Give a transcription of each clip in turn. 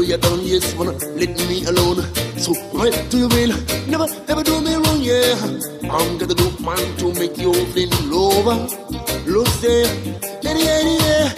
what you done, yes, wanna let me alone. So right to your will, never ever do me wrong, yeah. I'm gonna do man to make you feel lover. Look there, yeah.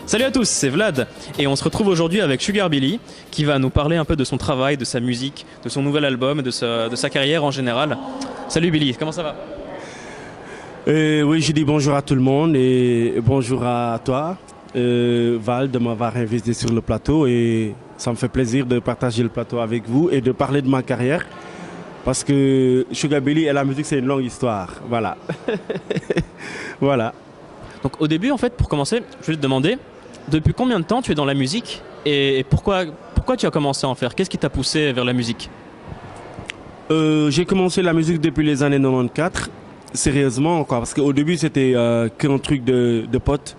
Salut à tous, c'est Vlad et on se retrouve aujourd'hui avec Sugar Billy qui va nous parler un peu de son travail, de sa musique, de son nouvel album et de sa carrière en général. Salut Billy, comment ça va? Oui, je dis bonjour à tout le monde et bonjour à toi, Val, de m'avoir invité sur le plateau et ça me fait plaisir de partager le plateau avec vous et de parler de ma carrière parce que Sugar Billy et la musique c'est une longue histoire, voilà. Voilà. Donc au début en fait, pour commencer, je vais te demander depuis combien de temps tu es dans la musique et pourquoi tu as commencé à en faire? Qu'est-ce qui t'a poussé vers la musique? J'ai commencé la musique depuis les années 94, sérieusement quoi, parce qu'au début c'était qu'un truc de potes.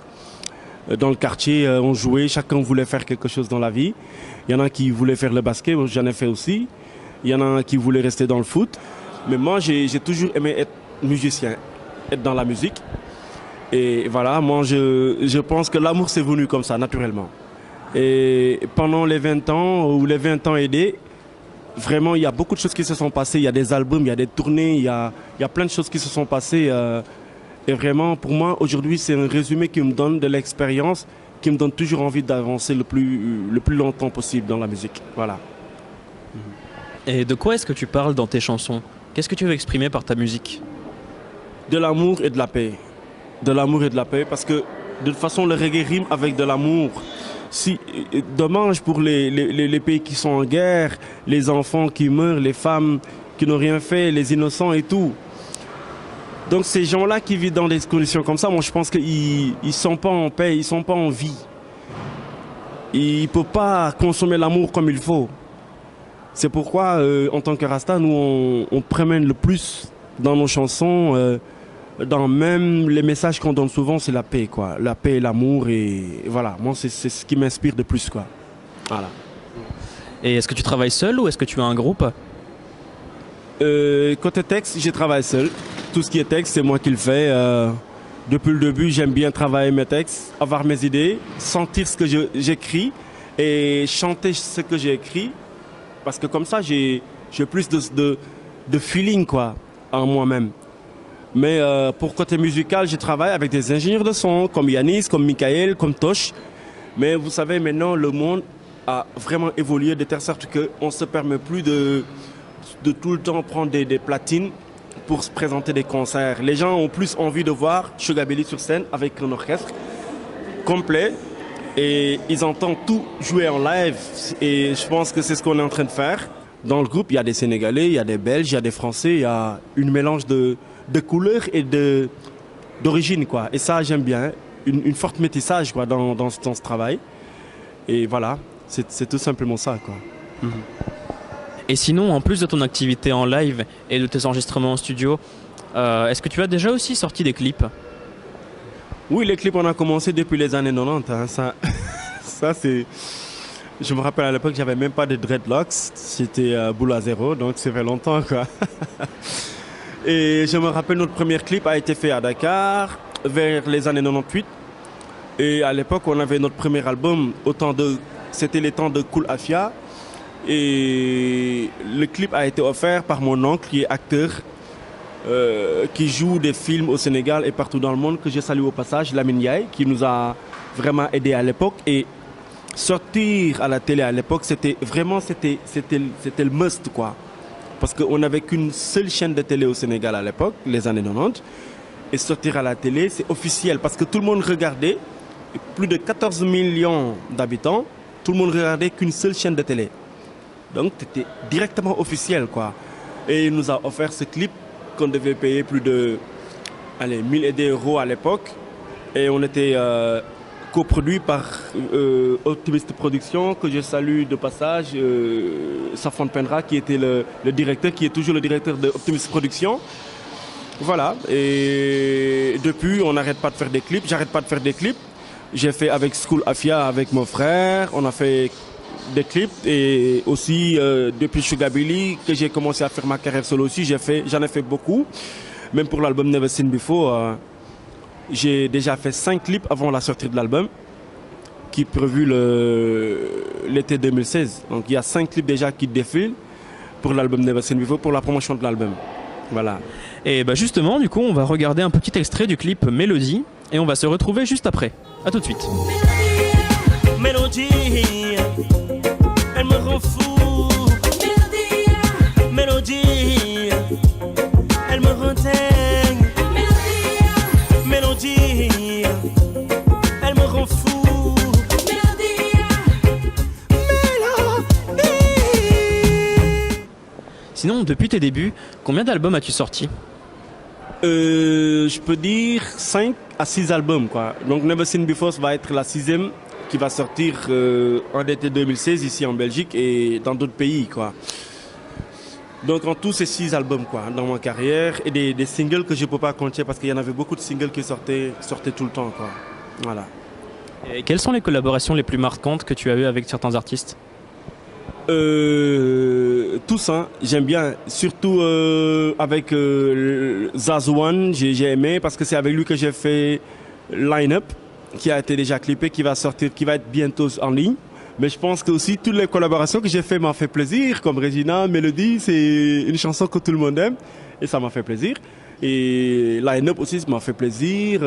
Dans le quartier, on jouait, chacun voulait faire quelque chose dans la vie. Il y en a qui voulaient faire le basket, j'en ai fait aussi. Il y en a qui voulaient rester dans le foot. Mais moi, j'ai toujours aimé être musicien, être dans la musique. Et voilà, moi je pense que l'amour c'est venu comme ça, naturellement. Et pendant les 20 ans, ou les 20 ans aidés, vraiment il y a beaucoup de choses qui se sont passées. Il y a des albums, il y a des tournées, il y a plein de choses qui se sont passées. Et vraiment, pour moi, aujourd'hui, c'est un résumé qui me donne de l'expérience, qui me donne toujours envie d'avancer le plus longtemps possible dans la musique. Voilà. Et de quoi est-ce que tu parles dans tes chansons? Qu'est-ce que tu veux exprimer par ta musique? De l'amour et de la paix. De l'amour et de la paix, parce que de toute façon le reggae rime avec de l'amour. Si, dommage pour les pays qui sont en guerre, les enfants qui meurent, les femmes qui n'ont rien fait, les innocents et tout. Donc ces gens-là qui vivent dans des conditions comme ça, moi je pense qu'ils ne sont pas en paix, ils ne sont pas en vie. Ils ne peuvent pas consommer l'amour comme il faut. C'est pourquoi en tant que Rasta, nous on promène le plus dans nos chansons. Dans même les messages qu'on donne souvent, c'est la paix, quoi. La paix et l'amour, et voilà. Moi, c'est ce qui m'inspire de plus, quoi. Voilà. Et est-ce que tu travailles seul ou est-ce que tu as un groupe? Côté texte, je travaille seul. Tout ce qui est texte, c'est moi qui le fais. Depuis le début, j'aime bien travailler mes textes, avoir mes idées, sentir ce que j'écris et chanter ce que j'ai écrit. Parce que comme ça, j'ai plus de feeling, quoi, en moi-même. Mais pour côté musical, je travaille avec des ingénieurs de son, comme Yanis, comme Michael, comme Tosh. Mais vous savez, maintenant, le monde a vraiment évolué de telle sorte qu'on ne se permet plus de tout le temps prendre des platines pour se présenter des concerts. Les gens ont plus envie de voir Sugar Billy sur scène avec un orchestre complet. Et ils entendent tout jouer en live. Et je pense que c'est ce qu'on est en train de faire. Dans le groupe, il y a des Sénégalais, il y a des Belges, il y a des Français, il y a une mélange de couleurs et d'origine, quoi. Et ça, j'aime bien. Une forte métissage, quoi, dans ce travail. Et voilà, c'est tout simplement ça, quoi. Et sinon, en plus de ton activité en live et de tes enregistrements en studio, est-ce que tu as déjà aussi sorti des clips? Oui, les clips, on a commencé depuis les années 90. Hein. Ça c'est... Je me rappelle à l'époque, j'avais même pas de dreadlocks. C'était boule à zéro, donc ça fait longtemps, quoi. Et je me rappelle, notre premier clip a été fait à Dakar, vers les années 98. Et à l'époque, on avait notre premier album, c'était les temps de Cool Afia. Et le clip a été offert par mon oncle, qui est acteur, qui joue des films au Sénégal et partout dans le monde, que je salue au passage, Lamine Yaye, qui nous a vraiment aidés à l'époque. Et sortir à la télé à l'époque, c'était le must, quoi. Parce qu'on n'avait qu'une seule chaîne de télé au Sénégal à l'époque, les années 90. Et sortir à la télé, c'est officiel. Parce que tout le monde regardait, plus de 14 millions d'habitants, tout le monde regardait qu'une seule chaîne de télé. Donc, c'était directement officiel, quoi. Et il nous a offert ce clip qu'on devait payer plus de 1000 et des euros à l'époque. Et on était coproduit par Optimist Productions, que je salue de passage, Safran Pendra, qui était le directeur, qui est toujours le directeur de Optimist Productions. Voilà, et depuis, on n'arrête pas de faire des clips, j'arrête pas de faire des clips. J'ai fait avec School Afia, avec mon frère, on a fait des clips et aussi depuis Sugar Billy que j'ai commencé à faire ma carrière solo aussi, j'en ai fait beaucoup. Même pour l'album Never Seen Before, j'ai déjà fait 5 clips avant la sortie de l'album qui est prévu l'été 2016. Donc il y a 5 clips déjà qui défilent pour l'album Never Seen Before pour la promotion de l'album. Voilà. Et bah justement, du coup, on va regarder un petit extrait du clip Mélodie et on va se retrouver juste après. À tout de suite. Mélodie, elle me rend fou. Mélodie, elle me rend dingue. Mélodie, elle me rend fou. Sinon, depuis tes débuts, combien d'albums as-tu sorti? Je peux dire 5 à 6 albums, quoi. Donc Never Seen Before va être la 6e qui va sortir en été 2016 ici en Belgique et dans d'autres pays, quoi. Donc en tout, c'est 6 albums, quoi, dans ma carrière et des singles que je ne peux pas compter parce qu'il y en avait beaucoup de singles qui sortaient tout le temps, quoi. Voilà. Et quelles sont les collaborations les plus marquantes que tu as eues avec certains artistes? Tous, hein, j'aime bien, surtout avec Zazouane, j'ai aimé parce que c'est avec lui que j'ai fait Line Up, qui a été déjà clippé, qui va sortir, qui va être bientôt en ligne. Mais je pense que aussi toutes les collaborations que j'ai fait m'ont fait plaisir, comme Regina, Mélodie, c'est une chanson que tout le monde aime et ça m'a fait plaisir. Et Line Up aussi, ça m'a fait plaisir.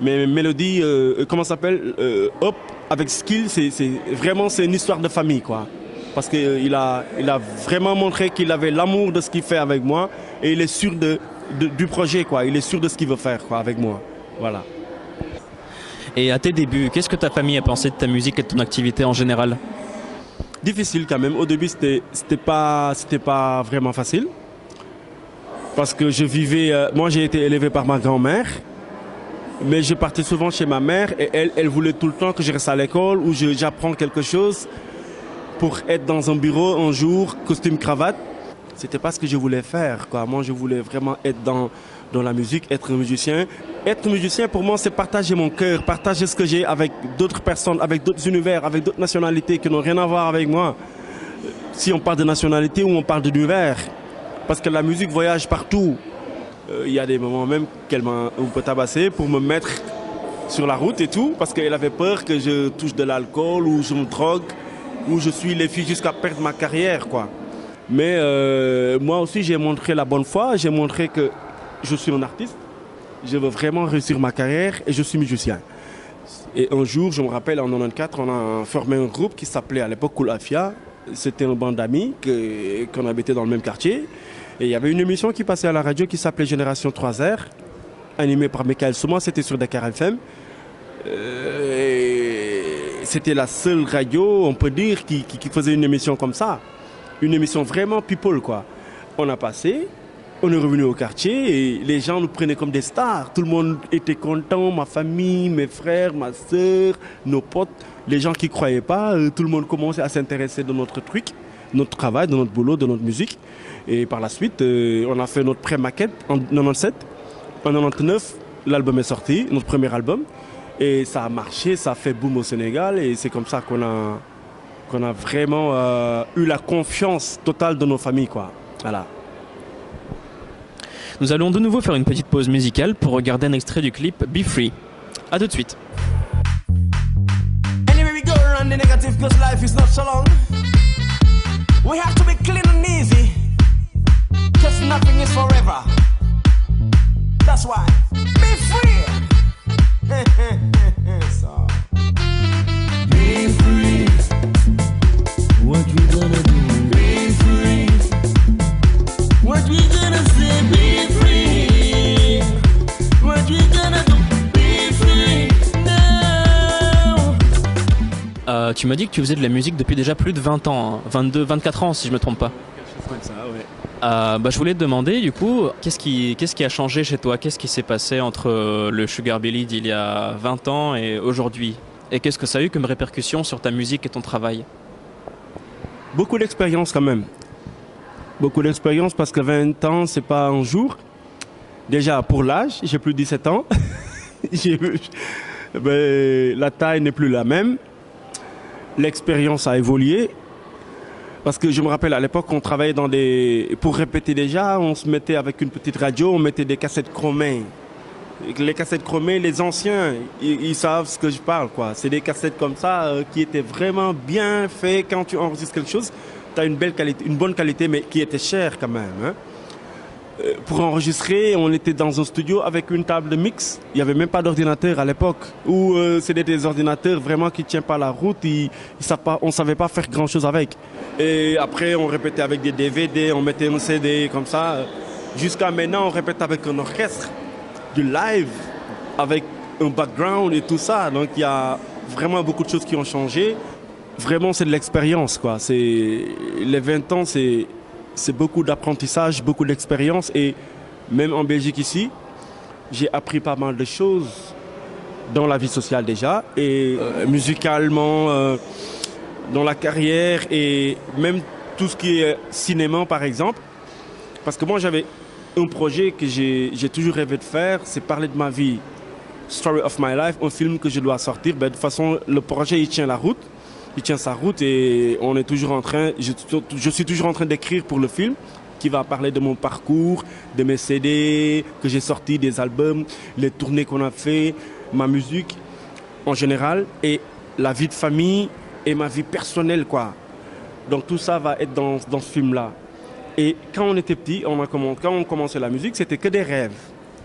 Mais Mélodie, comment ça s'appelle, Hop, avec Skill, c'est vraiment c'est une histoire de famille, quoi. Parce qu'il a vraiment montré qu'il avait l'amour de ce qu'il fait avec moi et il est sûr du projet, quoi. Il est sûr de ce qu'il veut faire, quoi, avec moi. Voilà. Et à tes débuts, qu'est-ce que ta famille a pensé de ta musique et de ton activité en général? Difficile quand même. Au début, c'était pas vraiment facile. Parce que je vivais... moi, j'ai été élevé par ma grand-mère. Mais je partais souvent chez ma mère et elle voulait tout le temps que je reste à l'école ou j'apprends quelque chose pour être dans un bureau un jour, costume, cravate. C'était pas ce que je voulais faire, quoi. Moi, je voulais vraiment être dans la musique, être un musicien. Être musicien, pour moi, c'est partager mon cœur, partager ce que j'ai avec d'autres personnes, avec d'autres univers, avec d'autres nationalités qui n'ont rien à voir avec moi. Si on parle de nationalité ou on parle d'univers. Parce que la musique voyage partout. Il y a des moments même qu'elle m'a un peu tabassé pour me mettre sur la route et tout, parce qu'elle avait peur que je touche de l'alcool ou je me drogue, ou je suis les filles jusqu'à perdre ma carrière, quoi. Mais moi aussi, j'ai montré la bonne foi, j'ai montré que je suis un artiste, je veux vraiment réussir ma carrière et je suis musicien. Et un jour, je me rappelle, en 94, on a formé un groupe qui s'appelait à l'époque Koulafia. C'était une bande d'amis qu'on habitait dans le même quartier. Et il y avait une émission qui passait à la radio qui s'appelait Génération 3R, animée par Michael Souma, c'était sur Dakar FM. C'était la seule radio, on peut dire, qui faisait une émission comme ça. Une émission vraiment people, quoi. On a passé, on est revenu au quartier et les gens nous prenaient comme des stars. Tout le monde était content, ma famille, mes frères, ma soeur, nos potes. Les gens qui ne croyaient pas, tout le monde commençait à s'intéresser de notre truc, notre travail, de notre boulot, de notre musique. Et par la suite, on a fait notre pré-maquette en 97. En 99, l'album est sorti, notre premier album. Et ça a marché, ça a fait boom au Sénégal. Et c'est comme ça qu'on a vraiment eu la confiance totale de nos familles, quoi. Voilà. Nous allons de nouveau faire une petite pause musicale pour regarder un extrait du clip Be Free. A tout de suite. Anyway, we go around the negative 'cause life is not so long. We have to be clean and easy. 'Cause nothing is forever. That's why. Be free. So. Be free. What we gonna do? Be free. What we gonna say? Be free. What we gonna do? Be free. No. Tu m'as dit que tu faisais de la musique depuis déjà plus de 20 ans, hein. 22, 24 ans si je me trompe pas. Comme ça, ouais. Je voulais te demander du coup, qu'est-ce qui a changé chez toi? Qu'est-ce qui s'est passé entre le Sugar Billy d'il y a 20 ans et aujourd'hui? Et qu'est-ce que ça a eu comme répercussion sur ta musique et ton travail? Beaucoup d'expérience quand même. Beaucoup d'expérience parce que 20 ans, c'est pas un jour. Déjà, pour l'âge, j'ai plus de 17 ans. La taille n'est plus la même. l'expérience a évolué. Parce que je me rappelle à l'époque, on travaillait pour répéter déjà, on se mettait avec une petite radio, on mettait des cassettes chromées. Les cassettes chromées, les anciens, ils savent ce que je parle, quoi. C'est des cassettes comme ça qui étaient vraiment bien faites. Quand tu enregistres quelque chose, tu as une bonne qualité, mais qui était chère quand même. Hein. Pour enregistrer, on était dans un studio avec une table de mix. Il n'y avait même pas d'ordinateur à l'époque. Ou c'était des ordinateurs vraiment qui ne tiennent pas la route. On ne savait pas faire grand-chose avec. Et après, on répétait avec des DVD, on mettait un CD comme ça. Jusqu'à maintenant, on répète avec un orchestre, du live, avec un background et tout ça. Donc, il y a vraiment beaucoup de choses qui ont changé. Vraiment, c'est de l'expérience, quoi. Les 20 ans, c'est beaucoup d'apprentissage, beaucoup d'expérience. Et même en Belgique ici, j'ai appris pas mal de choses dans la vie sociale déjà. Et musicalement, dans la carrière et même tout ce qui est cinéma, par exemple. Parce que moi, j'avais un projet que j'ai toujours rêvé de faire, c'est parler de ma vie. Story of my life, un film que je dois sortir. Ben, de toute façon, le projet, il tient la route. Il tient sa route et on est toujours je suis toujours en train d'écrire pour le film qui va parler de mon parcours, de mes CD que j'ai sortis, des albums, les tournées qu'on a fait, ma musique en général et la vie de famille et ma vie personnelle, quoi. Donc tout ça va être dans ce film-là. Et quand on était petit, quand on commençait la musique, c'était que des rêves.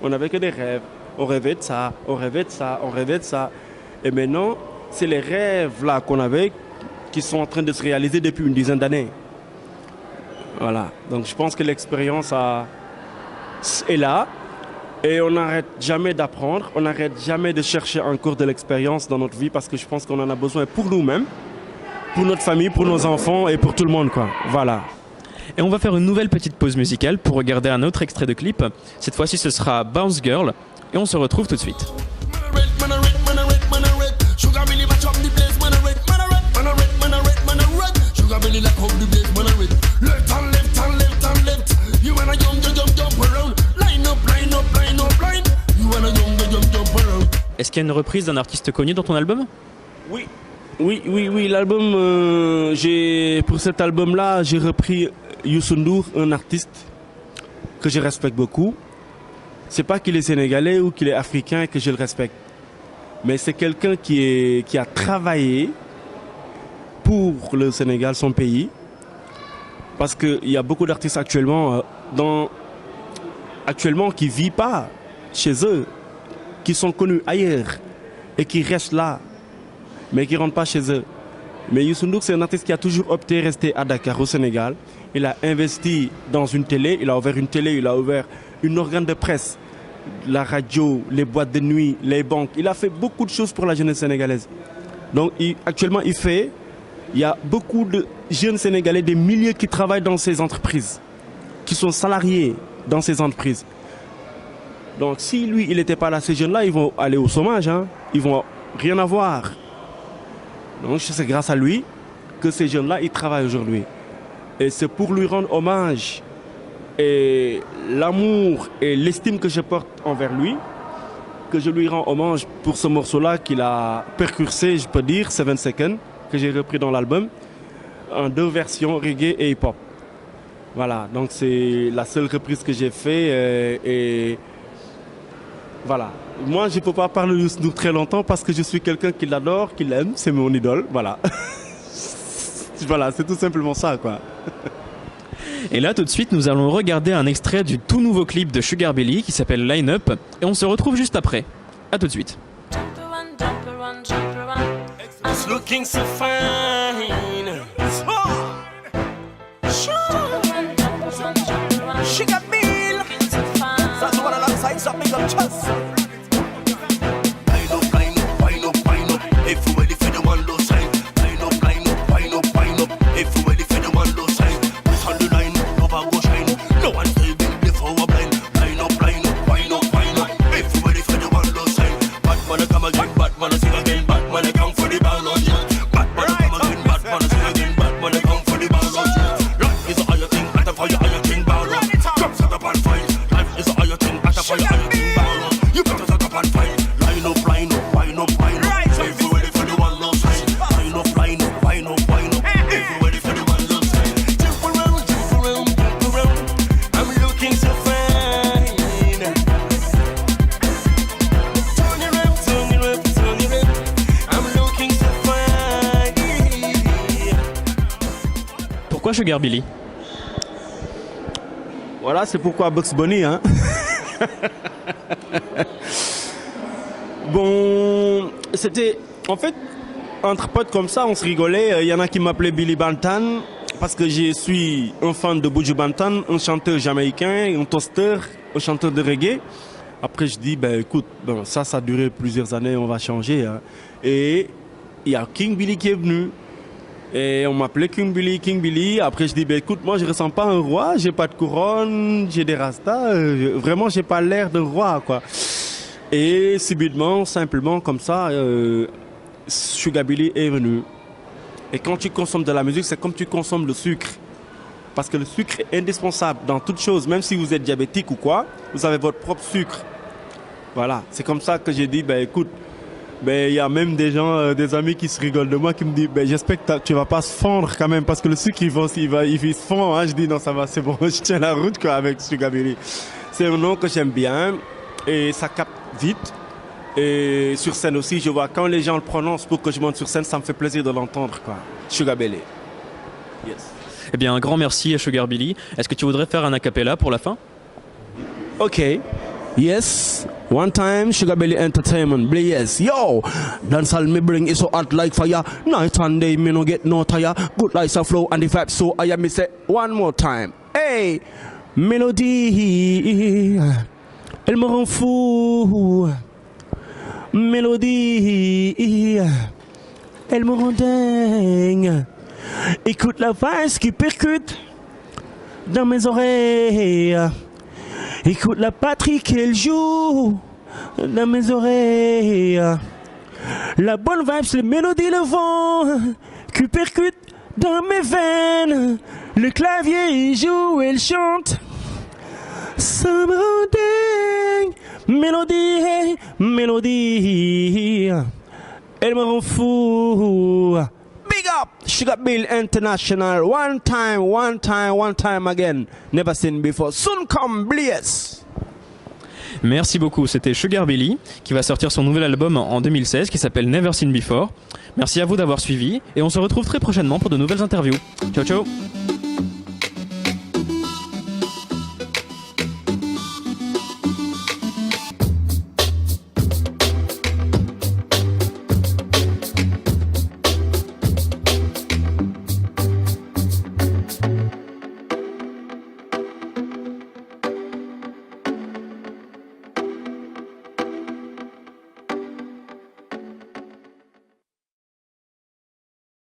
On n'avait que des rêves. On rêvait de ça, on rêvait de ça, on rêvait de ça. Et maintenant, c'est les rêves là qu'on avait qui sont en train de se réaliser depuis une dizaine d'années. Voilà. Donc je pense que l'expérience est là et on n'arrête jamais d'apprendre, on n'arrête jamais de chercher encore de l'expérience dans notre vie parce que je pense qu'on en a besoin pour nous-mêmes, pour notre famille, pour nos enfants et pour tout le monde, quoi. Voilà. Et on va faire une nouvelle petite pause musicale pour regarder un autre extrait de clip. Cette fois-ci, ce sera Bounce Girl et on se retrouve tout de suite. Est-ce qu'il y a une reprise d'un artiste connu dans ton album ? Oui, l'album, pour cet album-là, j'ai repris Youssou N'Dour, un artiste que je respecte beaucoup. C'est pas qu'il est sénégalais ou qu'il est africain que je le respecte, mais c'est quelqu'un qui a travaillé pour le Sénégal, son pays, parce qu'il y a beaucoup d'artistes actuellement qui ne vivent pas chez eux, qui sont connus ailleurs et qui restent là, mais qui ne rentrent pas chez eux. Mais Youssou N'Dour, c'est un artiste qui a toujours opté rester à Dakar, au Sénégal. Il a investi dans une télé, il a ouvert une télé, il a ouvert une organe de presse, la radio, les boîtes de nuit, les banques. Il a fait beaucoup de choses pour la jeunesse sénégalaise. Donc actuellement, il y a beaucoup de jeunes Sénégalais, des milliers qui travaillent dans ces entreprises, qui sont salariés dans ces entreprises. Donc si lui, il n'était pas là, ces jeunes-là, ils vont aller au chômage, hein. Ils vont rien avoir. Donc c'est grâce à lui que ces jeunes-là, ils travaillent aujourd'hui. Et c'est pour lui rendre hommage et l'amour et l'estime que je porte envers lui que je lui rends hommage pour ce morceau-là qu'il a percursé, je peux dire, 7 Seconds, que j'ai repris dans l'album, en 2 versions, reggae et hip-hop. Voilà, donc c'est la seule reprise que j'ai fait et voilà. Moi, je ne peux pas parler de Youssou N'Dour très longtemps parce que je suis quelqu'un qui l'adore, qui l'aime, c'est mon idole, voilà. Voilà, c'est tout simplement ça, quoi. Et là, tout de suite, nous allons regarder un extrait du tout nouveau clip de Sugar Billy qui s'appelle Line Up et on se retrouve juste après. À tout de suite. It's looking so fine. Sugar Bill. That's what alongside some big up chest. Line up. If you ready for the one low sign. Line up. If you ready for the one low sign. With on the line, never go shine. No one stay big before we're blind. Line up. If you ready for the one low sign. Batman come again, Batman sing again, Batman come for the ball on you. Batman come again, Batman sing again, Batman come for the ball on you. Life is a higher thing, at a fire higher thing, ball on. Come set up and fight. Life is a higher thing, at a fire higher thing, ball on. Sugar Billy? Voilà, c'est pourquoi Bugs Bunny, hein. Bon, c'était... En fait, entre potes comme ça, on se rigolait. Il y en a qui m'appelaient Billy Bantan, parce que je suis un fan de Buju Banton, un chanteur jamaïcain, un toaster, un chanteur de reggae. Après, je dis, ben écoute, bon, ça a duré plusieurs années, on va changer. Hein. Et il y a King Billy qui est venu. Et on m'appelait King Billy, King Billy. Après, je dis, ben écoute, moi, je ressens pas un roi, j'ai pas de couronne, j'ai des rastas. Vraiment, j'ai pas l'air d'un roi, quoi. Et subitement, simplement, comme ça, Sugar Billy est venu. Et quand tu consommes de la musique, c'est comme tu consommes le sucre. Parce que le sucre est indispensable dans toute chose. Même si vous êtes diabétique ou quoi, vous avez votre propre sucre. Voilà, c'est comme ça que j'ai dit, ben écoute, ben il y a même des gens, des amis qui se rigolent de moi, qui me disent, ben j'espère que tu vas pas se fondre quand même, parce que le sucre il se fond. Hein. Je dis non, ça va, c'est bon, je tiens la route quoi avec Sugar Billy. C'est un nom que j'aime bien et ça capte vite. Et sur scène aussi, je vois quand les gens le prononcent pour que je monte sur scène, ça me fait plaisir de l'entendre quoi. Sugar Billy. Yes. Eh bien, un grand merci à Sugar Billy. Est-ce que tu voudrais faire un a cappella pour la fin? Ok. Yes, one time Sugar Billy Entertainment, yes, yo, dancehall me bring it so hot like fire, night and day me no get no tire, good lights and flow and the vibe so I am me say one more time, hey, mélodie, elle me rend fou, mélodie, elle me rend dingue, écoute la voix qui percute dans mes oreilles. Écoute la patrie qu'elle joue dans mes oreilles. La bonne vibe, c'est la mélodie, le vent qui percute dans mes veines. Le clavier, il joue, elle chante. Ça me rend dingue. Mélodie, mélodie. Elle me rend fou. Big up, Sugar Bill International. One time again. Never seen before. Soon come, bliss. Merci beaucoup, c'était Sugar Billy qui va sortir son nouvel album en 2016 qui s'appelle Never Seen Before. Merci à vous d'avoir suivi et on se retrouve très prochainement pour de nouvelles interviews. Ciao ciao.